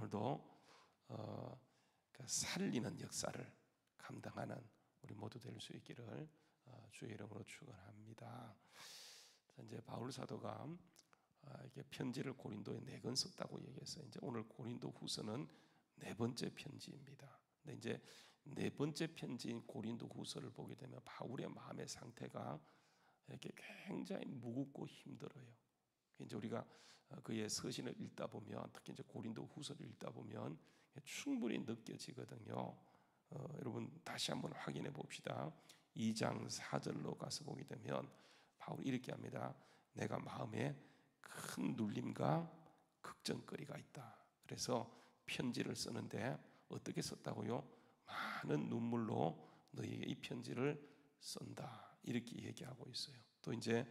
오늘도 살리는 역사를 감당하는 우리 모두 될 수 있기를 주의 이름으로 축원합니다. 이제 바울 사도가 이게 편지를 고린도에 4권 썼다고 얘기했어요. 이제 오늘 고린도 후서는 4번째 편지입니다. 근데 이제 4번째 편지인 고린도 후서를 보게 되면 바울의 마음의 상태가 이렇게 굉장히 무겁고 힘들어요. 이제 우리가 그의 서신을 읽다 보면, 특히 이제 고린도 후서를 읽다 보면 충분히 느껴지거든요. 여러분 다시 한번 확인해 봅시다. 2장 4절로 가서 보게 되면 바울이 이렇게 합니다. 내가 마음에 큰 눌림과 걱정거리가 있다. 그래서 편지를 쓰는데 어떻게 썼다고요? 많은 눈물로 너희에게 이 편지를 쓴다. 이렇게 얘기하고 있어요. 또 이제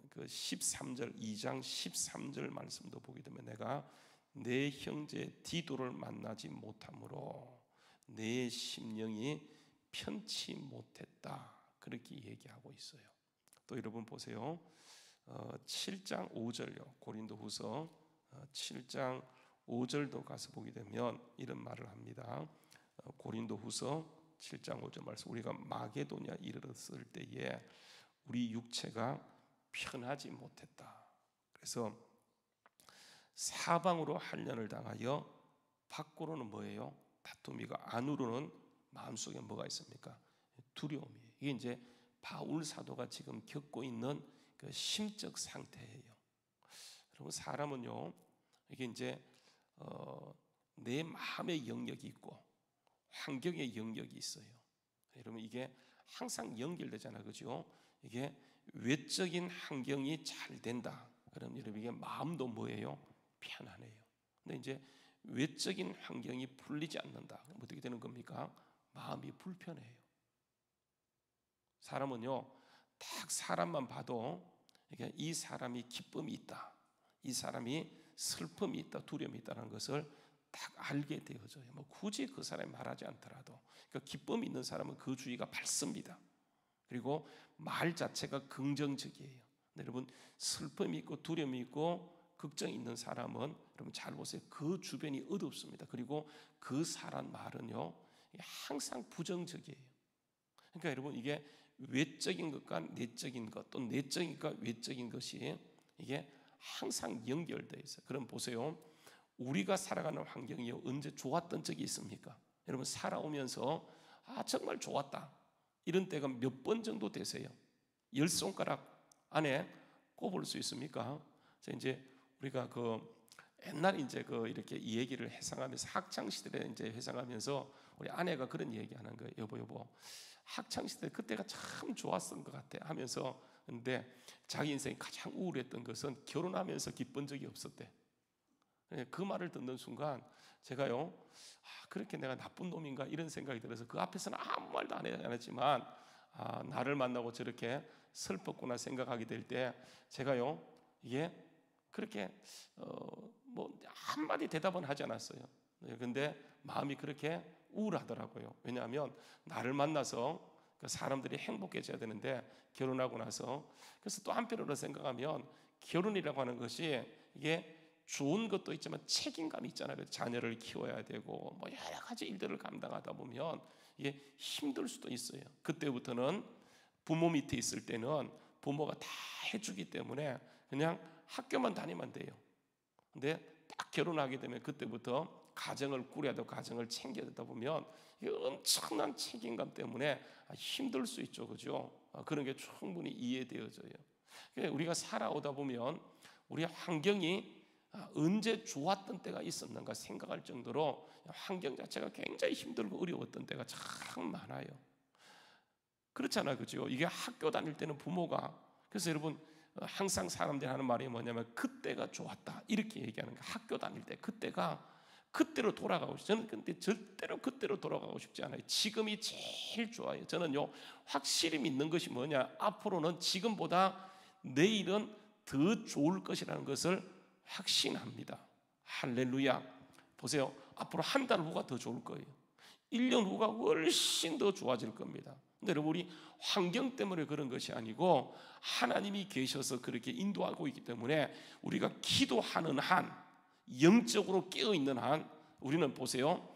그 13절 2장 13절 말씀도 보게 되면 내가 내 형제 디도를 만나지 못함으로 내 심령이 편치 못했다. 그렇게 얘기하고 있어요. 또 여러분 보세요. 7장 5절요. 고린도후서 7장 5절도 가서 보게 되면 이런 말을 합니다. 고린도후서 7장 5절 말씀. 우리가 마게도냐 이르렀을 때에 우리 육체가 편하지 못했다. 그래서 사방으로 한련을 당하여 밖으로는 뭐예요? 다툼이가 안으로는 마음속에 뭐가 있습니까? 두려움이에요. 이게 이제 바울 사도가 지금 겪고 있는 그 심적 상태예요. 여러분 사람은요 이게 이제 내 마음의 영역이 있고 환경의 영역이 있어요. 여러분 이게 항상 연결되잖아요, 그죠? 이게 외적인 환경이 잘 된다. 그럼 여러분 이게 마음도 뭐예요? 편안해요. 근데 이제 외적인 환경이 풀리지 않는다. 그럼 어떻게 되는 겁니까? 마음이 불편해요. 사람은요, 딱 사람만 봐도 이게 이 사람이 기쁨이 있다, 이 사람이 슬픔이 있다, 두려움이 있다는 것을 딱 알게 되어져요. 뭐 굳이 그 사람이 말하지 않더라도. 그러니까 기쁨이 있는 사람은 그 주의가 밝습니다. 그리고 말 자체가 긍정적이에요. 근데 여러분 슬픔이 있고 두려움이 있고 걱정이 있는 사람은 여러분 잘 보세요. 그 주변이 어둡습니다. 그리고 그 사람 말은요 항상 부정적이에요. 그러니까 여러분 이게 외적인 것과 내적인 것, 또 내적인 것과 외적인 것이 이게 항상 연결되어 있어요. 그럼 보세요. 우리가 살아가는 환경이 언제 좋았던 적이 있습니까? 여러분 살아오면서 정말 좋았다 이런 때가 몇 번 정도 되세요? 10손가락 안에 꼽을 수 있습니까? 이제 우리가 옛날에 이제 이렇게 이 얘기를 회상하면서 학창 시절에 이제 회상하면서 우리 아내가 그런 얘기하는 거예요. 여보, 학창 시절 그때가 참 좋았던 것 같아 하면서, 근데 자기 인생이 가장 우울했던 것은 결혼하면서 기쁜 적이 없었대. 그 말을 듣는 순간 제가요, 그렇게 내가 나쁜 놈인가 이런 생각이 들어서 그 앞에서는 아무 말도 안 했지만 나를 만나고 저렇게 슬펐구나 생각하게 될 때 제가요, 이게 그렇게 뭐 한마디 대답은 하지 않았어요. 근데 마음이 그렇게 우울하더라고요. 왜냐하면 나를 만나서 그 사람들이 행복해져야 되는데 결혼하고 나서, 그래서 또 한편으로 생각하면 결혼이라고 하는 것이 이게 좋은 것도 있지만 책임감이 있잖아요. 자녀를 키워야 되고 뭐 여러 가지 일들을 감당하다 보면 이게 힘들 수도 있어요. 그때부터는 부모 밑에 있을 때는 부모가 다 해주기 때문에 그냥 학교만 다니면 돼요. 근데 딱 결혼하게 되면 그때부터 가정을 꾸려야 되고 가정을 챙겨야 되다 보면 이게 엄청난 책임감 때문에 힘들 수 있죠, 그죠? 그런 게 충분히 이해되어져요. 우리가 살아오다 보면 우리 환경이 언제 좋았던 때가 있었는가 생각할 정도로 환경 자체가 굉장히 힘들고 어려웠던 때가 참 많아요. 그렇잖아요, 그죠? 이게 학교 다닐 때는 부모가, 그래서 여러분 항상 사람들이 하는 말이 뭐냐면 그때가 좋았다 이렇게 얘기하는 거예요. 학교 다닐 때 그때로 돌아가고 싶어요. 저는 근데 절대로 그때로 돌아가고 싶지 않아요. 지금이 제일 좋아요. 저는요 확실히 믿는 것이 뭐냐, 앞으로는 지금보다 내일은 더 좋을 것이라는 것을 확신합니다. 할렐루야. 보세요, 앞으로 한 달 후가 더 좋을 거예요. 1년 후가 훨씬 더 좋아질 겁니다. 근데 여러분 우리 환경 때문에 그런 것이 아니고 하나님이 계셔서 그렇게 인도하고 있기 때문에 우리가 기도하는 한 영적으로 깨어있는 한 우리는 보세요,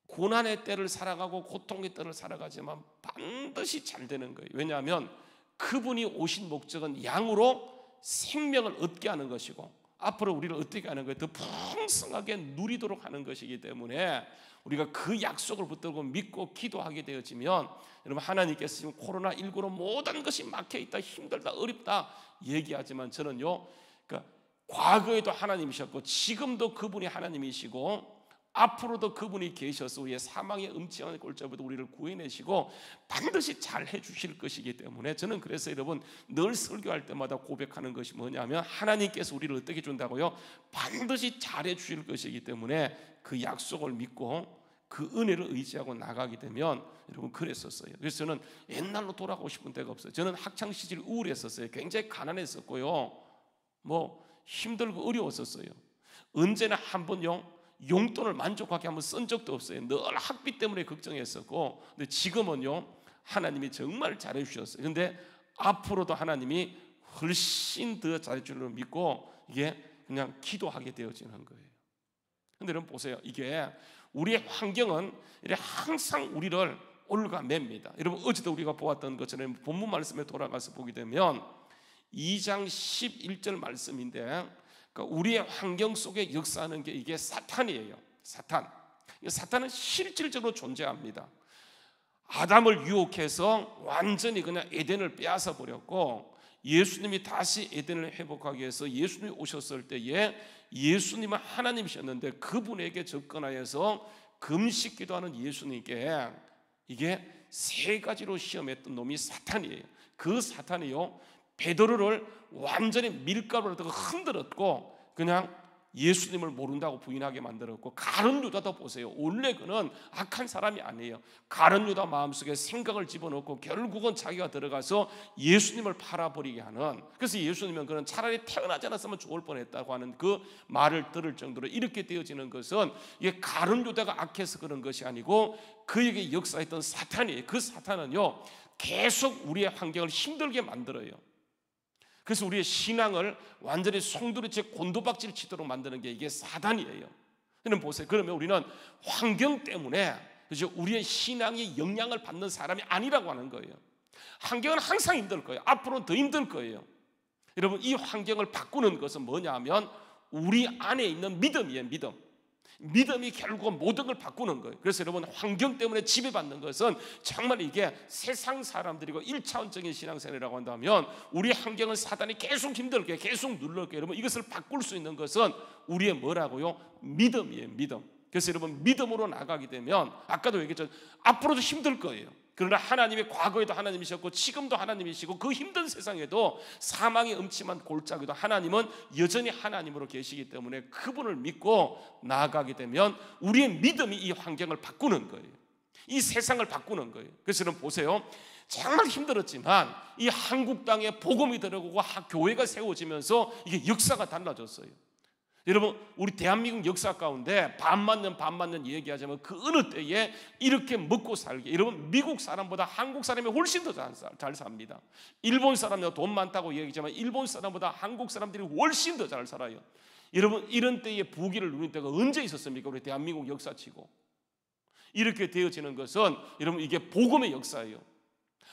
고난의 때를 살아가고 고통의 때를 살아가지만 반드시 잘 되는 거예요. 왜냐하면 그분이 오신 목적은 양으로 생명을 얻게 하는 것이고 앞으로 우리를 어떻게 하는 거예요? 더 풍성하게 누리도록 하는 것이기 때문에 우리가 그 약속을 붙들고 믿고 기도하게 되어지면, 여러분, 하나님께서 지금 코로나19로 모든 것이 막혀있다, 힘들다, 어렵다 얘기하지만 저는요, 그러니까 과거에도 하나님이셨고 지금도 그분이 하나님이시고 앞으로도 그분이 계셔서 우리의 사망의 음침한 골짜기부터 우리를 구해내시고 반드시 잘 해주실 것이기 때문에, 저는 그래서 여러분 늘 설교할 때마다 고백하는 것이 뭐냐면, 하나님께서 우리를 어떻게 준다고요? 반드시 잘 해주실 것이기 때문에 그 약속을 믿고 그 은혜를 의지하고 나가게 되면, 여러분 그랬었어요. 그래서 저는 옛날로 돌아가고 싶은 데가 없어요. 저는 학창시절 우울했었어요. 굉장히 가난했었고요, 뭐 힘들고 어려웠었어요. 언제나 한 번요 용돈을 만족하게 한번 쓴 적도 없어요. 늘 학비 때문에 걱정했었고, 근데 지금은요 하나님이 정말 잘해 주셨어요. 근데 앞으로도 하나님이 훨씬 더 잘해 줄 줄 믿고 이게 그냥 기도하게 되어지는 거예요. 근데 여러분 보세요, 이게 우리의 환경은 항상 우리를 올가맵니다. 여러분 어제도 우리가 보았던 것처럼 본문 말씀에 돌아가서 보게 되면 2장 11절 말씀인데, 그러니까 우리의 환경 속에 역사하는 게 이게 사탄이에요. 사탄은 실질적으로 존재합니다. 아담을 유혹해서 완전히 그냥 에덴을 빼앗아 버렸고, 예수님이 다시 에덴을 회복하기 위해서 예수님이 오셨을 때에 예수님은 하나님이셨는데 그분에게 접근하여서 금식 기도하는 예수님께 이게 세 가지로 시험했던 놈이 사탄이에요. 그 사탄이요 베드로를 완전히 밀가루로 흔들었고 그냥 예수님을 모른다고 부인하게 만들었고, 가룟 유다도 보세요. 원래 그는 악한 사람이 아니에요. 가룟 유다 마음속에 생각을 집어넣고 결국은 자기가 들어가서 예수님을 팔아버리게 하는, 그래서 예수님은 그는 차라리 태어나지 않았으면 좋을 뻔했다고 하는 그 말을 들을 정도로 이렇게 되어지는 것은 이게 가룟 유다가 악해서 그런 것이 아니고 그에게 역사했던 사탄이에요. 그 사탄은요 계속 우리의 환경을 힘들게 만들어요. 그래서 우리의 신앙을 완전히 송두리째 곤두박질 치도록 만드는 게 이게 사단이에요. 그럼 보세요. 그러면 우리는 환경 때문에 그죠? 우리의 신앙이 영향을 받는 사람이 아니라고 하는 거예요. 환경은 항상 힘들 거예요. 앞으로는 더 힘들 거예요. 여러분 이 환경을 바꾸는 것은 뭐냐면 우리 안에 있는 믿음이에요. 믿음이 결국은 모든 걸 바꾸는 거예요. 그래서 여러분 환경 때문에 지배받는 것은 정말 이게 세상 사람들이고 1차원적인 신앙생활이라고 한다면, 우리 환경은 사단이 계속 힘들게 계속 누를게, 여러분 이것을 바꿀 수 있는 것은 우리의 뭐라고요? 믿음이에요. 믿음. 그래서 여러분 믿음으로 나가게 되면, 아까도 얘기했죠, 앞으로도 힘들 거예요. 그러나 하나님이 과거에도 하나님이셨고 지금도 하나님이시고 그 힘든 세상에도 사망의 음침한 골짜기도 하나님은 여전히 하나님으로 계시기 때문에 그분을 믿고 나아가게 되면 우리의 믿음이 이 환경을 바꾸는 거예요. 이 세상을 바꾸는 거예요. 그래서 여러분 보세요, 정말 힘들었지만 이 한국 땅에 복음이 들어오고 교회가 세워지면서 이게 역사가 달라졌어요. 여러분 우리 대한민국 역사 가운데 반 맞는 얘기하자면 그 어느 때에 이렇게 먹고 살게, 여러분 미국 사람보다 한국 사람이 훨씬 더 잘 삽니다. 일본 사람이 돈 많다고 얘기하지만 일본 사람보다 한국 사람들이 훨씬 더 잘 살아요. 여러분 이런 때에 부귀를 누린 때가 언제 있었습니까? 우리 대한민국 역사치고. 이렇게 되어지는 것은 여러분 이게 복음의 역사예요.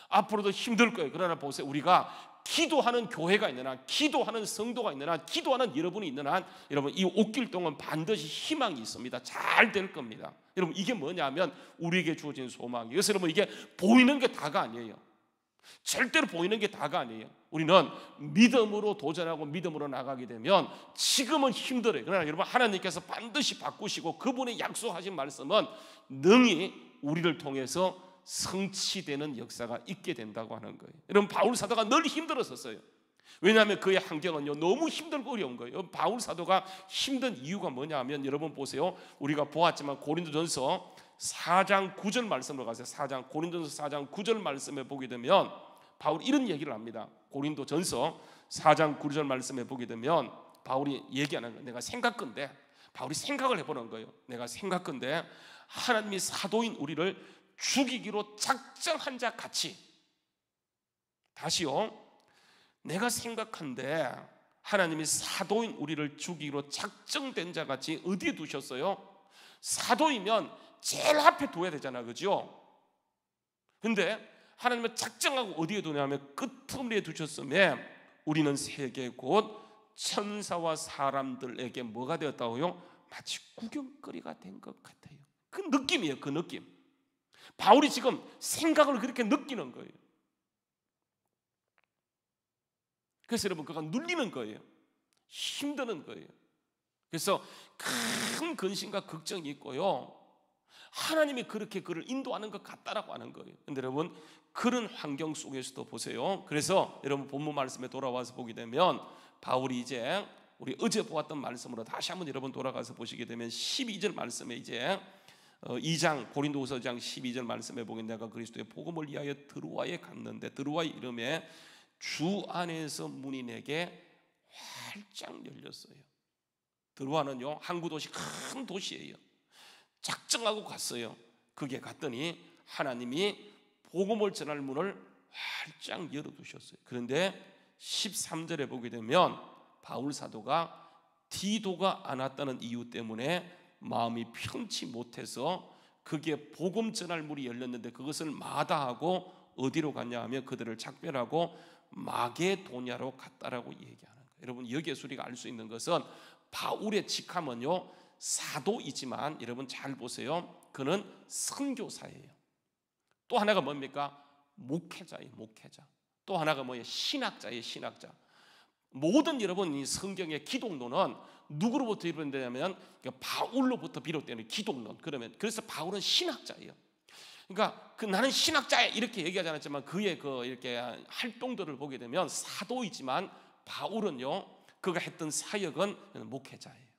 앞으로도 힘들 거예요. 그러나 보세요, 우리가 기도하는 교회가 있는 한, 기도하는 성도가 있는 한, 기도하는 여러분이 있는 한, 여러분 이 옷길 동안 반드시 희망이 있습니다. 잘 될 겁니다. 여러분 이게 뭐냐면 우리에게 주어진 소망이에요. 그래서 여러분 이게 보이는 게 다가 아니에요. 절대로 보이는 게 다가 아니에요. 우리는 믿음으로 도전하고 믿음으로 나가게 되면 지금은 힘들어요. 그러나 여러분 하나님께서 반드시 바꾸시고 그분의 약속하신 말씀은 능히 우리를 통해서 성취되는 역사가 있게 된다고 하는 거예요. 여러분 바울 사도가 늘 힘들었었어요. 왜냐하면 그의 환경은요 너무 힘들고 어려운 거예요. 바울 사도가 힘든 이유가 뭐냐면, 여러분 보세요, 우리가 보았지만 고린도전서 4장 9절 말씀으로 가세요. 고린도전서 4장 9절 말씀에 보게 되면 바울이 이런 얘기를 합니다. 고린도전서 4장 9절 말씀에 보게 되면 바울이 얘기하는 거예요. 내가 생각건데, 바울이 생각을 해보는 거예요. 내가 생각건데 하나님이 사도인 우리를 죽이기로 작정한 자 같이, 다시요, 내가 생각한데 하나님이 사도인 우리를 죽이기로 작정된 자 같이 어디에 두셨어요? 사도이면 제일 앞에 둬야 되잖아, 그죠? 근데 하나님은 작정하고 어디에 두냐면 끄트머리에 두셨음에 우리는 세계 곧 천사와 사람들에게 뭐가 되었다고요? 마치 구경거리가 된 것 같아요. 그 느낌이에요. 그 느낌. 바울이 지금 생각을 그렇게 느끼는 거예요. 그래서 여러분 그가 눌리는 거예요. 힘드는 거예요. 그래서 큰 근심과 걱정이 있고요, 하나님이 그렇게 그를 인도하는 것 같다라고 하는 거예요. 근데 여러분 그런 환경 속에서도 보세요. 그래서 여러분 본문 말씀에 돌아와서 보게 되면 바울이 이제 우리 어제 보았던 말씀으로 다시 한번 여러분 돌아가서 보시게 되면 12절 말씀에 이제 2장 고린도후서 2장 12절 말씀에 보게 내가 그리스도의 복음을 위하여 드로아에 갔는데 드로아의 이름에 주 안에서 문이 내게 활짝 열렸어요. 드로아는요 항구 도시, 큰 도시예요. 작정하고 갔어요. 거기에 갔더니 하나님이 복음을 전할 문을 활짝 열어두셨어요. 그런데 13절에 보게 되면 바울 사도가 디도가 안 왔다는 이유 때문에 마음이 편치 못해서 그게 복음 전할 문이 열렸는데 그것을 마다하고 어디로 갔냐 하면 그들을 작별하고 마게도냐로 갔다라고 얘기하는 거예요. 여러분 여기에서 우리가 알 수 있는 것은 바울의 직함은요 사도이지만 여러분 잘 보세요. 그는 선교사예요. 또 하나가 뭡니까? 목회자예요. 목회자. 또 하나가 뭐예요? 신학자예요. 신학자. 모든 여러분 이 성경의 기독론은 누구로부터 비롯되냐면 바울로부터 비롯되는 기독론. 그래서 바울은 신학자예요. 그러니까 나는 신학자야 이렇게 얘기하지 않았지만 그의 이렇게 활동들을 보게 되면 사도이지만 바울은요 그가 했던 사역은 목회자예요.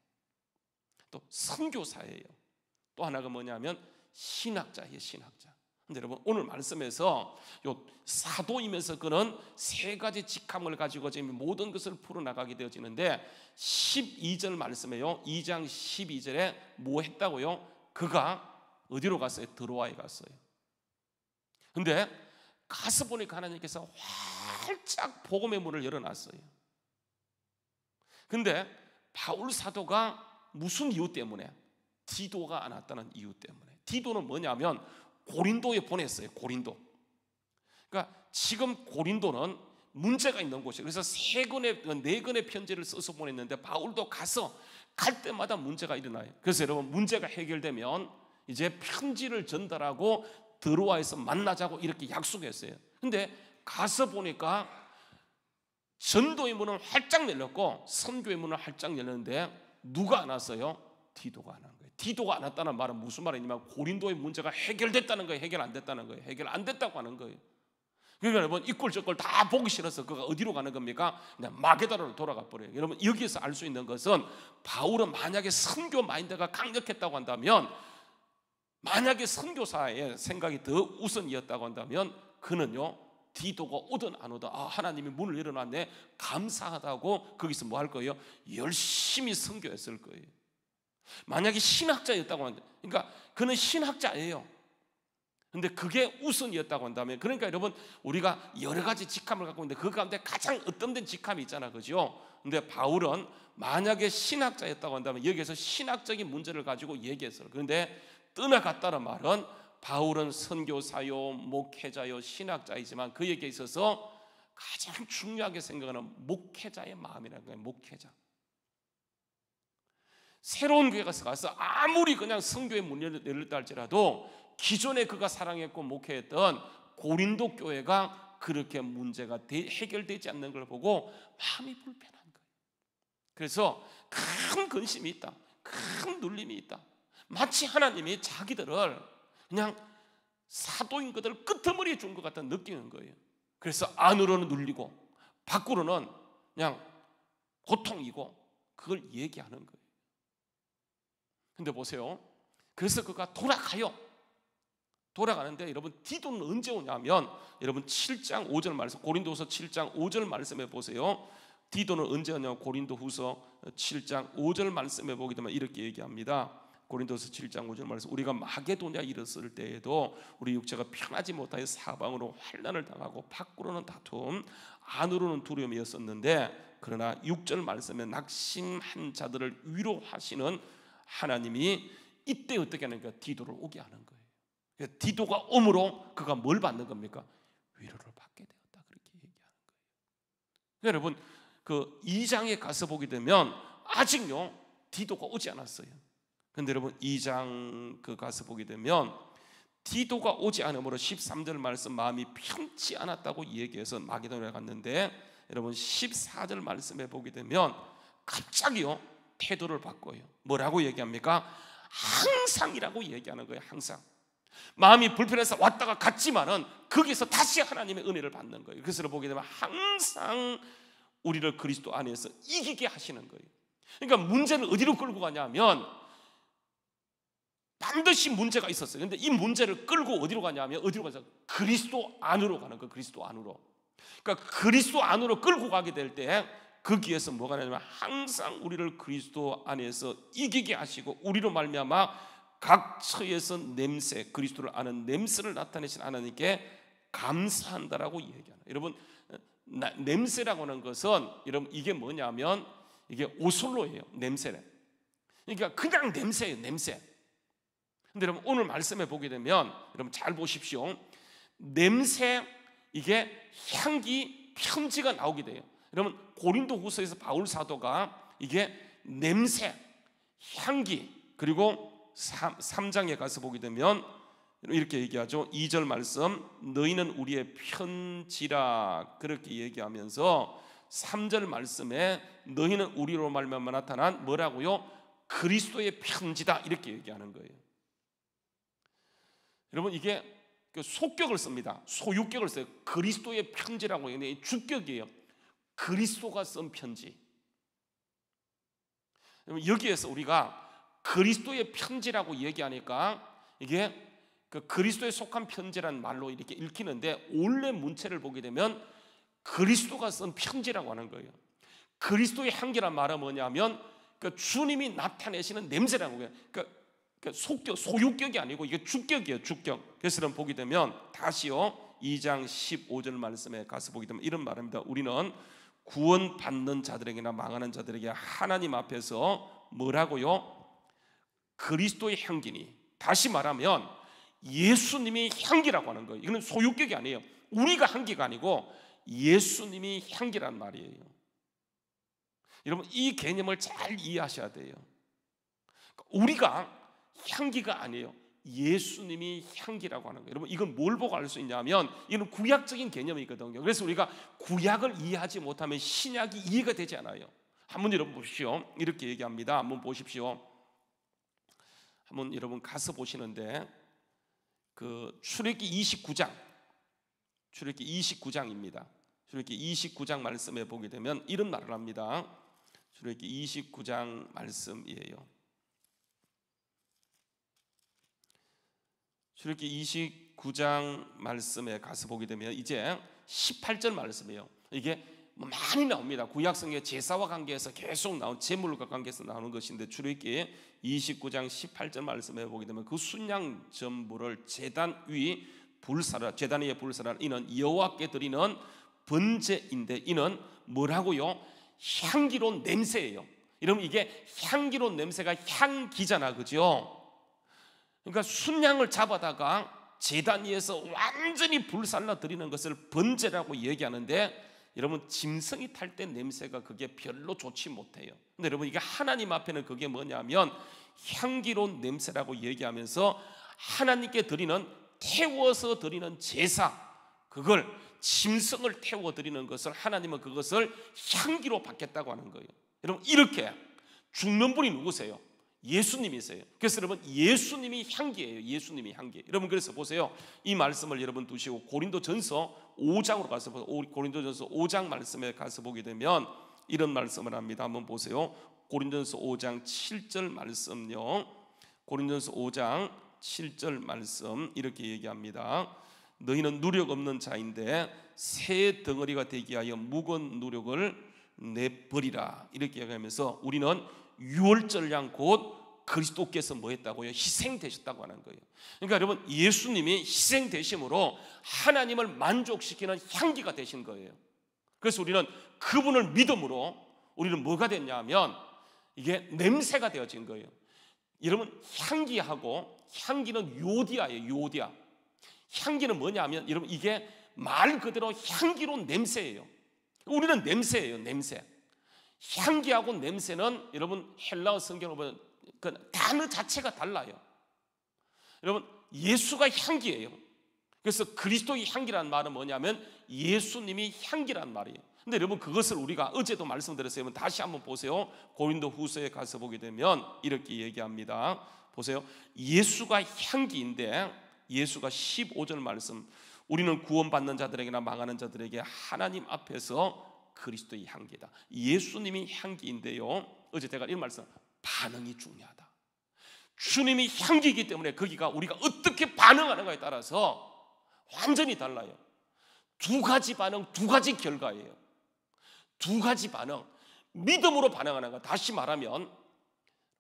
또 선교사예요. 또 하나가 뭐냐면 신학자예요. 신학자. 근데 여러분 오늘 말씀에서 요 사도이면서 그는 세 가지 직함을 가지고 지금 모든 것을 풀어나가게 되어지는데 12절 말씀에요 2장 12절에 뭐 했다고요? 그가 어디로 갔어요? 드로아에 갔어요. 근데 가서 보니까 하나님께서 활짝 복음의 문을 열어놨어요. 근데 바울 사도가 무슨 이유 때문에? 디도가 안 왔다는 이유 때문에. 디도는 뭐냐면 고린도에 보냈어요. 고린도. 그러니까 지금 고린도는 문제가 있는 곳이에요. 그래서 네 권의 편지를 써서 보냈는데 바울도 가서 갈 때마다 문제가 일어나요. 그래서 여러분 문제가 해결되면 이제 편지를 전달하고 드로아에서 만나자고 이렇게 약속했어요. 근데 가서 보니까 전도의 문은 활짝 열렸고 선교의 문은 활짝 열렸는데 누가 안 왔어요? 디도가 안 온 거예요. 디도가 안 왔다는 말은 무슨 말이냐면 고린도의 문제가 해결됐다는 거예요. 해결 안 됐다는 거예요. 해결 안 됐다고 하는 거예요. 그러니까 여러분 이꼴 저꼴 다 보기 싫어서 그가 어디로 가는 겁니까? 그냥 마게도나로 돌아가 버려요. 여러분 여기에서 알 수 있는 것은 바울은 만약에 선교 마인드가 강력했다고 한다면, 만약에 선교사의 생각이 더 우선이었다고 한다면 그는요 디도가 오든 안 오든 하나님이 문을 열어놨네 감사하다고 거기서 뭐 할 거예요? 열심히 선교했을 거예요. 만약에 신학자였다고 한다면, 그러니까 그는 신학자예요. 근데 그게 우선이었다고 한다면, 그러니까 여러분 우리가 여러 가지 직함을 갖고 있는데 그 가운데 가장 으뜸된 직함이 있잖아, 그죠? 근데 바울은 만약에 신학자였다고 한다면 여기에서 신학적인 문제를 가지고 얘기했어요. 그런데 떠나갔다는 말은 바울은 선교사요, 목회자요, 신학자이지만 그에게 있어서 가장 중요하게 생각하는 목회자의 마음이라는 거예요. 목회자. 새로운 교회 가서 아무리 그냥 선교의 문을 열렸다 할지라도 기존에 그가 사랑했고 목회했던 고린도 교회가 그렇게 문제가 해결되지 않는 걸 보고 마음이 불편한 거예요. 그래서 큰 근심이 있다. 큰 눌림이 있다. 마치 하나님이 자기들을 그냥 사도인 것들 끄트머리에 준 것 같은 느끼는 거예요. 그래서 안으로는 눌리고 밖으로는 그냥 고통이고 그걸 얘기하는 거예요. 근데 보세요. 그래서 그가 돌아가는데 여러분 디도는 언제 오냐면 여러분 7장 5절 말씀, 고린도후서 7장 5절 말씀에 보세요. 디도는 언제 오냐면 고린도후서 7장 5절 말씀에 보게 되면 이렇게 얘기합니다. 고린도서 7장 5절 말씀, 우리가 마게도냐 이르렀을 때에도 우리 육체가 편하지 못하여 사방으로 환난을 당하고 밖으로는 다툼 안으로는 두려움이었었는데 그러나 6절 말씀에 낙심한 자들을 위로하시는 하나님이 이때 어떻게 하는가? 디도를 오게 하는 거예요. 디도가 옴으로 그가 뭘 받는 겁니까? 위로를 받게 되었다, 그렇게 얘기하는 거예요. 여러분, 그 2장에 가서 보게 되면 아직요 디도가 오지 않았어요. 그런데 여러분 2장 그 가서 보게 되면 디도가 오지 않으므로 13절 말씀 마음이 편치 않았다고 얘기해서 마게도냐에 갔는데, 여러분 14절 말씀에 보게 되면 갑자기요 태도를 바꿔요. 뭐라고 얘기합니까? 항상이라고 얘기하는 거예요. 항상 마음이 불편해서 왔다가 갔지만은 거기서 다시 하나님의 은혜를 받는 거예요. 그래서 보게 되면 항상 우리를 그리스도 안에서 이기게 하시는 거예요. 그러니까 문제는 어디로 끌고 가냐면 반드시 문제가 있었어요. 그런데 이 문제를 끌고 어디로 가냐면 어디로 가서 그리스도 안으로 가는 거예요. 그리스도 안으로. 그러니까 그리스도 안으로 끌고 가게 될 때 거기에서 뭐가 나냐면 항상 우리를 그리스도 안에서 이기게 하시고 우리로 말미암아 각 처에서 냄새, 그리스도를 아는 냄새를 나타내신 하나님께 감사한다라고 얘기하는. 여러분 냄새라고 하는 것은 여러분 이게 뭐냐면 이게 오솔로예요. 냄새래. 그러니까 그냥 냄새예요. 냄새. 근데 여러분 오늘 말씀에 보게 되면 여러분 잘 보십시오. 냄새, 이게 향기 편지가 나오게 돼요. 여러분 고린도후서에서 바울 사도가 이게 냄새, 향기, 그리고 3장에 가서 보게 되면 이렇게 얘기하죠. 2절 말씀, 너희는 우리의 편지라 그렇게 얘기하면서 3절 말씀에 너희는 우리로 말미암아 나타난 뭐라고요? 그리스도의 편지다 이렇게 얘기하는 거예요. 여러분 이게 속격을 씁니다. 소유격을 써요. 그리스도의 편지라고 해요. 주격이에요. 그리스도가 쓴 편지. 여기에서 우리가 그리스도의 편지라고 얘기하니까 이게 그 그리스도에 속한 편지라는 말로 이렇게 읽히는데 원래 문체를 보게 되면 그리스도가 쓴 편지라고 하는 거예요. 그리스도의 향기란 말은 뭐냐면 그 주님이 나타내시는 냄새라는 거예요. 그러니까 속격, 소유격이 아니고 이게 주격이에요. 주격. 그래서 여러분 보게 되면 다시요 2장 15절 말씀에 가서 보게 되면 이런 말입니다. 우리는 구원받는 자들에게나 망하는 자들에게 하나님 앞에서 뭐라고요? 그리스도의 향기니. 다시 말하면 예수님이 향기라고 하는 거예요. 이거는 소유격이 아니에요. 우리가 향기가 아니고 예수님이 향기란 말이에요. 여러분 이 개념을 잘 이해하셔야 돼요. 우리가 향기가 아니에요. 예수님이 향기라고 하는 거예요. 여러분 이건 뭘 보고 알 수 있냐면 이건 구약적인 개념이거든요. 그래서 우리가 구약을 이해하지 못하면 신약이 이해가 되지 않아요. 한번 여러분 보십시오. 이렇게 얘기합니다. 한번 보십시오. 한번 여러분 가서 보시는데 그 출애굽기 29장, 출애굽기 29장입니다. 출애굽기 29장 말씀에 보게 되면 이런 말을 합니다. 출애굽기 29장 말씀이에요. 출애굽기 29장 말씀에 가서 보게 되면 이제 18절 말씀이에요. 이게 많이 나옵니다. 구약성경의 제사와 관계해서 계속 나온 제물과 관계해서 나오는 것인데 출애굽기 29장 18절 말씀에 보게 되면 그 순양 전부를 제단 위 불사라, 제단 위에 불사라. 이는 여호와께 드리는 번제인데 이는 뭐라고요? 향기로운 냄새예요. 여러분 이게 향기로운 냄새가 향기잖아, 그죠? 그러니까 순양을 잡아다가 제단 위에서 완전히 불살라 드리는 것을 번제라고 얘기하는데 여러분 짐승이 탈 때 냄새가 그게 별로 좋지 못해요. 근데 여러분 이게 하나님 앞에는 그게 뭐냐면 향기로운 냄새라고 얘기하면서 하나님께 드리는 태워서 드리는 제사, 그걸 짐승을 태워 드리는 것을 하나님은 그것을 향기로 받겠다고 하는 거예요. 여러분 이렇게 죽는 분이 누구세요? 예수님이세요. 그래서 여러분 예수님이 향기예요. 예수님이 향기. 여러분 그래서 보세요. 이 말씀을 여러분 두시고 고린도전서 5장으로 가서 보세요. 고린도전서 5장 말씀에 가서 보게 되면 이런 말씀을 합니다. 한번 보세요. 고린도전서 5장 7절 말씀요. 고린도전서 5장 7절 말씀 이렇게 얘기합니다. 너희는 누력 없는 자인데 새 덩어리가 되기 위하여 무거운 누력을 내버리라 이렇게 얘기하면서 우리는 유월절량 곧 그리스도께서 뭐 했다고요? 희생되셨다고 하는 거예요. 그러니까 여러분 예수님이 희생되심으로 하나님을 만족시키는 향기가 되신 거예요. 그래서 우리는 그분을 믿음으로 우리는 뭐가 됐냐면 이게 냄새가 되어진 거예요. 여러분, 향기는 요디아예요. 요디아. 향기는 뭐냐면 여러분, 이게 말 그대로 향기로운 냄새예요. 우리는 냄새예요. 냄새. 향기하고 냄새는 여러분 헬라어 성경을 보면 그 단어 자체가 달라요. 여러분, 예수가 향기예요. 그래서 그리스도의 향기라는 말은 뭐냐면 예수님이 향기란 말이에요. 근데 여러분, 그것을 우리가 어제도 말씀드렸어요. 다시 한번 보세요. 고린도 후서에 가서 보게 되면 이렇게 얘기합니다. 보세요. 예수가 향기인데, 예수가 15절 말씀, 우리는 구원받는 자들에게나 망하는 자들에게 하나님 앞에서 그리스도의 향기다. 예수님이 향기인데요, 어제 제가 이 말씀, 반응이 중요하다. 주님이 향기이기 때문에 거기가 우리가 어떻게 반응하는가에 따라서 완전히 달라요. 두 가지 반응, 두 가지 결과예요. 두 가지 반응. 믿음으로 반응하는 것. 다시 말하면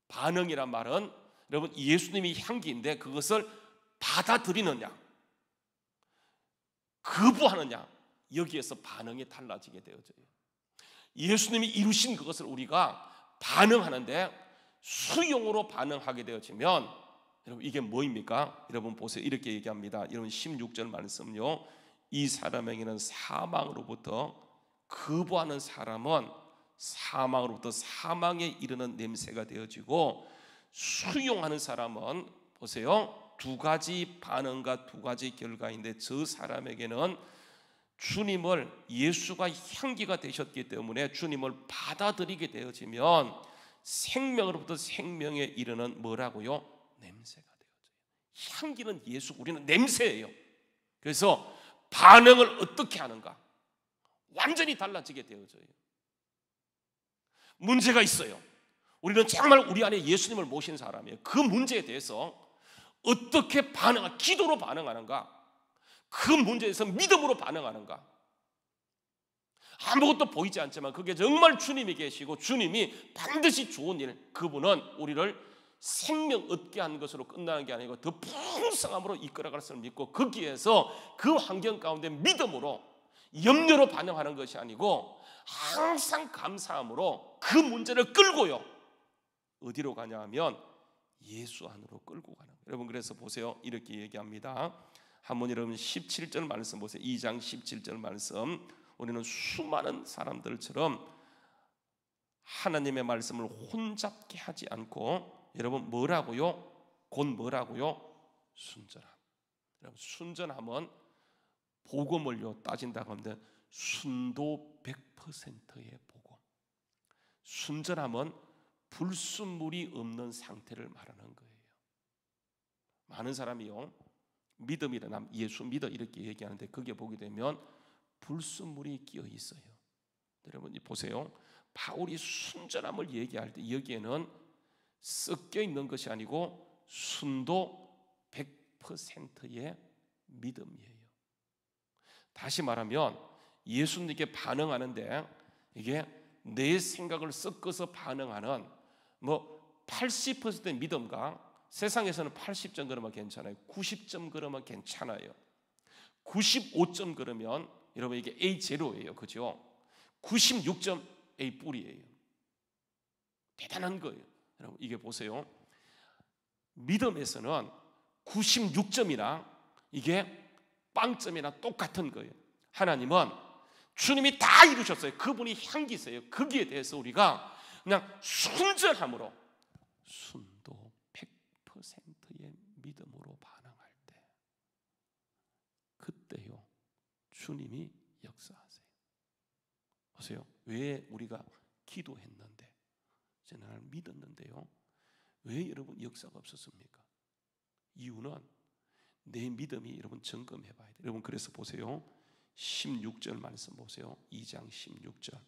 반응이란 말은 여러분, 예수님이 향기인데 그것을 받아들이느냐, 거부하느냐, 여기에서 반응이 달라지게 되어져요. 예수님이 이루신 그것을 우리가 반응하는데 수용으로 반응하게 되어지면, 여러분, 이게 뭐입니까? 여러분 보세요. 이렇게 얘기합니다. 여러분 16절 말씀요, 이 사람에게는 사망으로부터, 거부하는 사람은 사망으로부터 사망에 이르는 냄새가 되어지고, 수용하는 사람은 보세요, 두 가지 반응과 두 가지 결과인데, 저 사람에게는 주님을, 예수가 향기가 되셨기 때문에 주님을 받아들이게 되어지면 생명으로부터 생명에 이르는 뭐라고요? 냄새가 되어져요. 향기는 예수, 우리는 냄새예요. 그래서 반응을 어떻게 하는가 완전히 달라지게 되어져요. 문제가 있어요. 우리는 정말 우리 안에 예수님을 모신 사람이에요. 그 문제에 대해서 어떻게 기도로 반응하는가, 그 문제에서 믿음으로 반응하는가. 아무것도 보이지 않지만 그게 정말 주님이 계시고 주님이 반드시 좋은 일, 그분은 우리를 생명 얻게 한 것으로 끝나는 게 아니고 더 풍성함으로 이끌어갈 것을 믿고, 거기에서 그 환경 가운데 믿음으로, 염려로 반응하는 것이 아니고 항상 감사함으로 그 문제를 끌고요, 어디로 가냐 하면 예수 안으로 끌고 가는 거예요. 여러분, 그래서 보세요. 이렇게 얘기합니다. 한번 여러분 17절 말씀 보세요. 2장 17절 말씀. 우리는 수많은 사람들처럼 하나님의 말씀을 혼잡게 하지 않고, 여러분 뭐라고요? 곧 뭐라고요? 순전함. 여러분, 순전함은 복음을요 따진다고 하면 순도 100%의 복음. 순전함은 불순물이 없는 상태를 말하는 거예요. 많은 사람이요, 믿음이라, 예수 믿어 이렇게 얘기하는데 거기에 보게 되면 불순물이 끼어 있어요. 여러분 보세요. 바울이 순전함을 얘기할 때 여기에는 섞여 있는 것이 아니고 순도 100%의 믿음이에요. 다시 말하면 예수님께 반응하는데 이게 내 생각을 섞어서 반응하는 80%의 믿음과, 세상에서는 80점 그러면 괜찮아요. 90점 그러면 괜찮아요. 95점 그러면 여러분 이게 A 제로예요. 그죠? 96점 A 뿔이에요. 대단한 거예요. 여러분 이게 보세요. 믿음에서는 96점이나 이게 빵점이나 똑같은 거예요. 하나님은 주님이 다 이루셨어요. 그분이 향기세요. 거기에 대해서 우리가 그냥 순전함으로, 순도 100%의 믿음으로 반응할 때, 그때요 주님이 역사하세요. 보세요. 왜 우리가 기도했는데, 나를 믿었는데요, 왜 여러분 역사가 없었습니까? 이유는 내 믿음이 여러분 점검해 봐야 돼요. 여러분 그래서 보세요. 16절 말씀 보세요. 2장 16절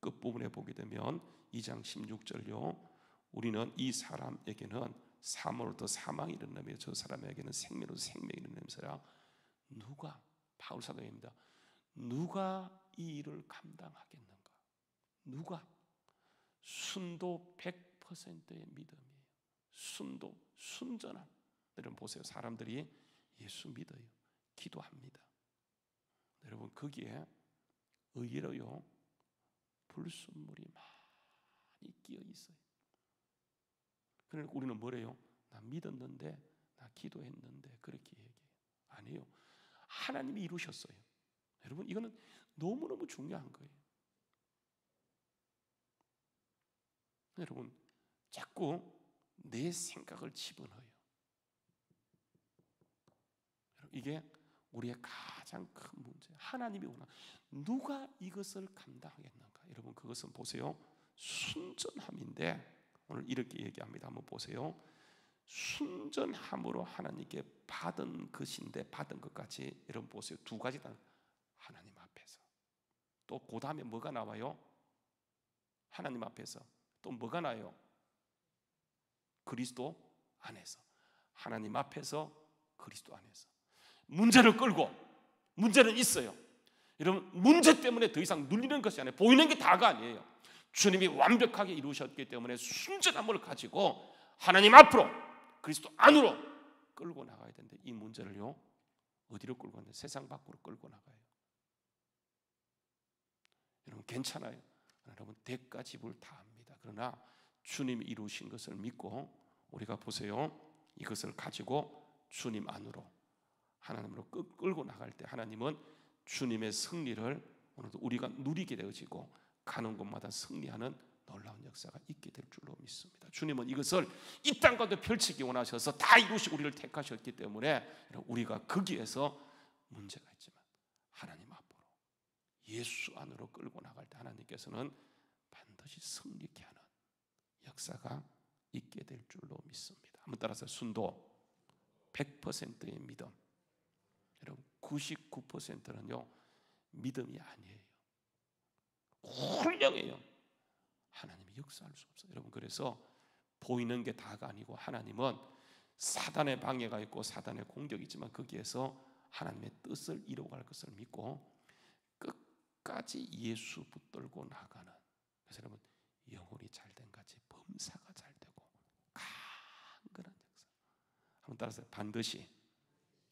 끝부분에 보게 되면 2장 16절요, 우리는 이 사람에게는 사망으로부터 사망이 이르나며 저 사람에게는 생명으로부터 생명이 이르나면서라. 누가, 바울 사도입니다. 누가 이 일을 감당하겠는가? 누가? 순도 100%의 믿음이에요. 순도, 순전함. 여러분 보세요. 사람들이 예수 믿어요. 기도합니다. 여러분 거기에 의외로요 불순물이 많이 끼어 있어요. 그러니까 우리는 뭐래요? 나 믿었는데, 나 기도했는데 그렇게 얘기해요. 아니에요. 하나님이 이루셨어요. 여러분, 이거는 너무너무 중요한 거예요. 여러분, 자꾸 내 생각을 집어넣어요. 이게 우리의 가장 큰 문제예요. 하나님이 원하는, 누가 이것을 감당하겠는가? 여러분, 그것은 보세요, 순전함인데, 오늘 이렇게 얘기합니다. 한번 보세요. 순전함으로 하나님께 받은 것인데, 받은 것까지 여러분 보세요. 두 가지 다 하나님 앞에서. 또 그 다음에 뭐가 나와요? 하나님 앞에서. 또 뭐가 나요? 그리스도 안에서. 하나님 앞에서, 그리스도 안에서. 문제를 끌고, 문제는 있어요. 여러분, 문제 때문에 더 이상 눌리는 것이 아니에요. 보이는 게 다가 아니에요. 주님이 완벽하게 이루셨기 때문에 순전함을 가지고 하나님 앞으로, 그리스도 안으로 끌고 나가야 되는데, 이 문제를요, 어디로 끌고 가냐? 세상 밖으로 끌고 나가요. 여러분, 괜찮아요. 여러분, 대가 지불 다 합니다. 그러나 주님이 이루신 것을 믿고 우리가 보세요, 이것을 가지고 주님 안으로, 하나님으로 끌고 나갈 때 하나님은 주님의 승리를 오늘도 우리가 누리게 되어지고 가는 곳마다 승리하는 놀라운 역사가 있게 될 줄로 믿습니다. 주님은 이것을 이 땅 가운데 펼치기 원하셔서 다 이루시고 우리를 택하셨기 때문에 우리가 거기에서 문제가 있지만 하나님 앞으로, 예수 안으로 끌고 나갈 때 하나님께서는 반드시 승리케 하는 역사가 있게 될 줄로 믿습니다. 한번 따라서 순도 100%의 믿음. 여러분, 99%는요 믿음이 아니에요. 훌륭해요. 하나님이 역사할 수 없어요. 여러분, 그래서 보이는 게 다가 아니고 하나님은 사단의 방해가 있고 사단의 공격이 있지만 거기에서 하나님의 뜻을 이루어갈 것을 믿고 끝까지 예수 붙들고 나가는, 그래서 여러분, 영혼이 잘된 같이 범사가 잘되고 강건한 역사. 한번 따라서 반드시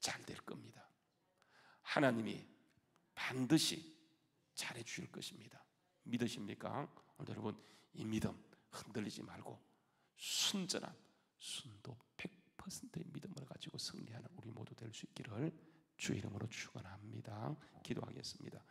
잘 될 겁니다. 하나님이 반드시 잘해 주실 것입니다. 믿으십니까? 오늘 여러분, 이 믿음 흔들리지 말고 순전한 순도 100%의 믿음을 가지고 승리하는 우리 모두 될 수 있기를 주의 이름으로 축원합니다. 기도하겠습니다.